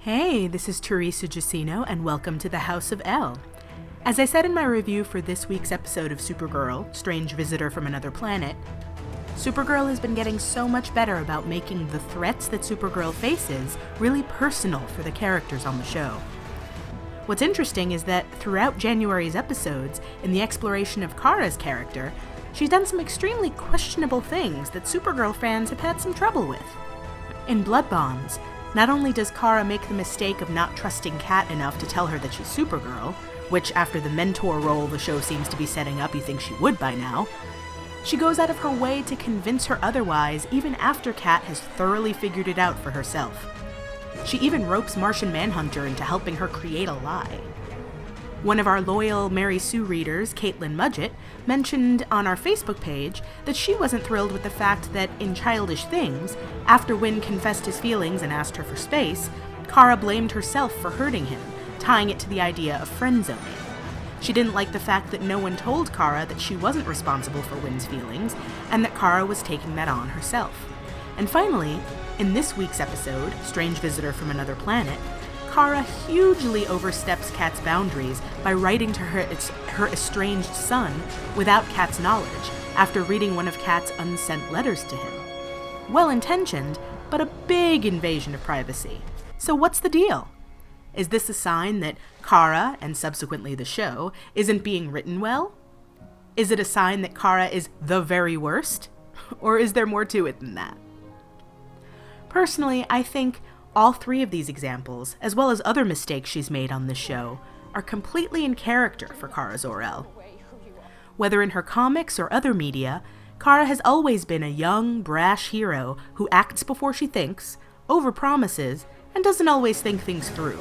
Hey, this is Teresa Giacino, and welcome to the House of El. As I said in my review for this week's episode of Supergirl, Strange Visitor from Another Planet, Supergirl has been getting so much better about making the threats that Supergirl faces really personal for the characters on the show. What's interesting is that throughout January's episodes, in the exploration of Kara's character, she's done some extremely questionable things that Supergirl fans have had some trouble with. In Blood Bonds, not only does Kara make the mistake of not trusting Kat enough to tell her that she's Supergirl, which after the mentor role the show seems to be setting up you think she would by now, she goes out of her way to convince her otherwise even after Kat has thoroughly figured it out for herself. She even ropes Martian Manhunter into helping her create a lie. One of our loyal Mary Sue readers, Caitlin Mudgett, mentioned on our Facebook page that she wasn't thrilled with the fact that in Childish Things, after Wynn confessed his feelings and asked her for space, Kara blamed herself for hurting him, tying it to the idea of friend-zoning. She didn't like the fact that no one told Kara that she wasn't responsible for Wynn's feelings, and that Kara was taking that on herself. And finally, in this week's episode, Strange Visitor from Another Planet, Kara hugely oversteps Kat's boundaries by writing to her estranged son without Kat's knowledge after reading one of Kat's unsent letters to him. Well-intentioned, but a big invasion of privacy. So what's the deal? Is this a sign that Kara, and subsequently the show, isn't being written well? Is it a sign that Kara is the very worst? Or is there more to it than that? Personally, I think all three of these examples, as well as other mistakes she's made on this show, are completely in character for Kara Zor-El. Whether in her comics or other media, Kara has always been a young, brash hero who acts before she thinks, overpromises, and doesn't always think things through.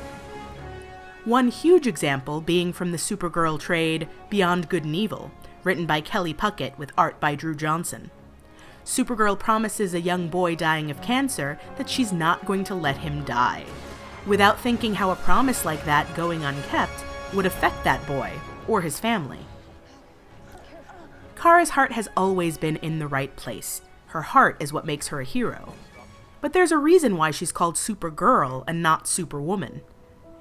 One huge example being from the Supergirl trade Beyond Good and Evil, written by Kelly Puckett with art by Drew Johnson. Supergirl promises a young boy dying of cancer that she's not going to let him die, without thinking how a promise like that going unkept would affect that boy, or his family. Kara's heart has always been in the right place. Her heart is what makes her a hero. But there's a reason why she's called Supergirl and not Superwoman.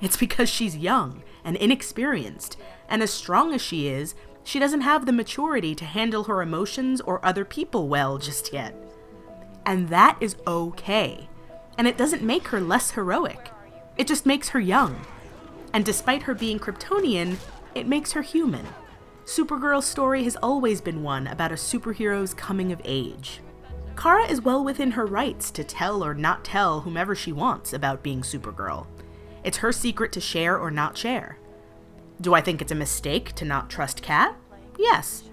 It's because she's young and inexperienced, and as strong as she is, she doesn't have the maturity to handle her emotions or other people well just yet. And that is okay. And it doesn't make her less heroic. It just makes her young. And despite her being Kryptonian, it makes her human. Supergirl's story has always been one about a superhero's coming of age. Kara is well within her rights to tell or not tell whomever she wants about being Supergirl. It's her secret to share or not share. Do I think it's a mistake to not trust Kat? Yes.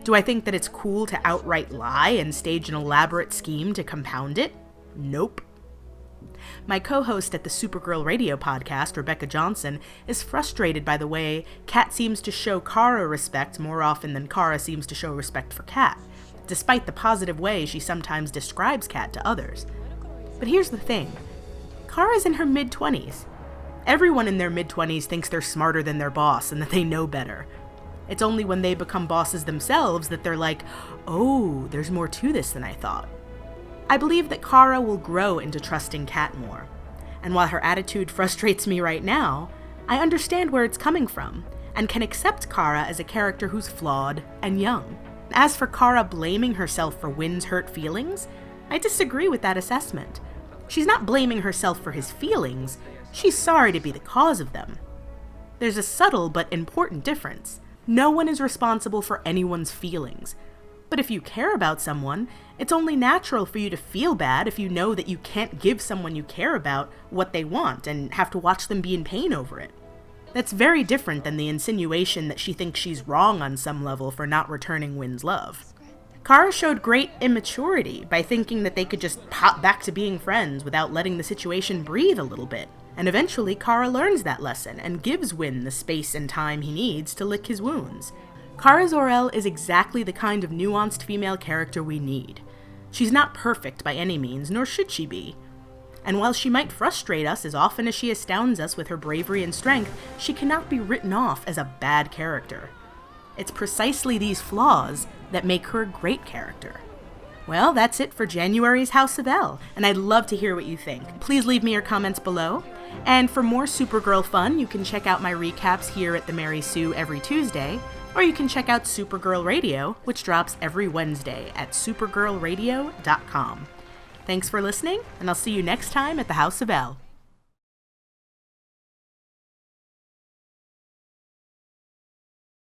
Do I think that it's cool to outright lie and stage an elaborate scheme to compound it? Nope. My co-host at the Supergirl radio podcast, Rebecca Johnson, is frustrated by the way Kat seems to show Kara respect more often than Kara seems to show respect for Kat, despite the positive way she sometimes describes Kat to others. But here's the thing. Kara's in her mid-20s. Everyone in their mid-20s thinks they're smarter than their boss and that they know better. It's only when they become bosses themselves that they're like, oh, there's more to this than I thought. I believe that Kara will grow into trusting Kat more. And while her attitude frustrates me right now, I understand where it's coming from and can accept Kara as a character who's flawed and young. As for Kara blaming herself for Wynn's hurt feelings, I disagree with that assessment. She's not blaming herself for his feelings. She's sorry to be the cause of them. There's a subtle but important difference. No one is responsible for anyone's feelings. But if you care about someone, it's only natural for you to feel bad if you know that you can't give someone you care about what they want and have to watch them be in pain over it. That's very different than the insinuation that she thinks she's wrong on some level for not returning Wynn's love. Kara showed great immaturity by thinking that they could just pop back to being friends without letting the situation breathe a little bit. And eventually, Kara learns that lesson and gives Wynn the space and time he needs to lick his wounds. Kara Zor-El is exactly the kind of nuanced female character we need. She's not perfect by any means, nor should she be. And while she might frustrate us as often as she astounds us with her bravery and strength, she cannot be written off as a bad character. It's precisely these flaws that make her a great character. Well, that's it for January's House of El, and I'd love to hear what you think. Please leave me your comments below. And for more Supergirl fun, you can check out my recaps here at the Mary Sue every Tuesday, or you can check out Supergirl Radio, which drops every Wednesday at supergirlradio.com. Thanks for listening, and I'll see you next time at the House of El.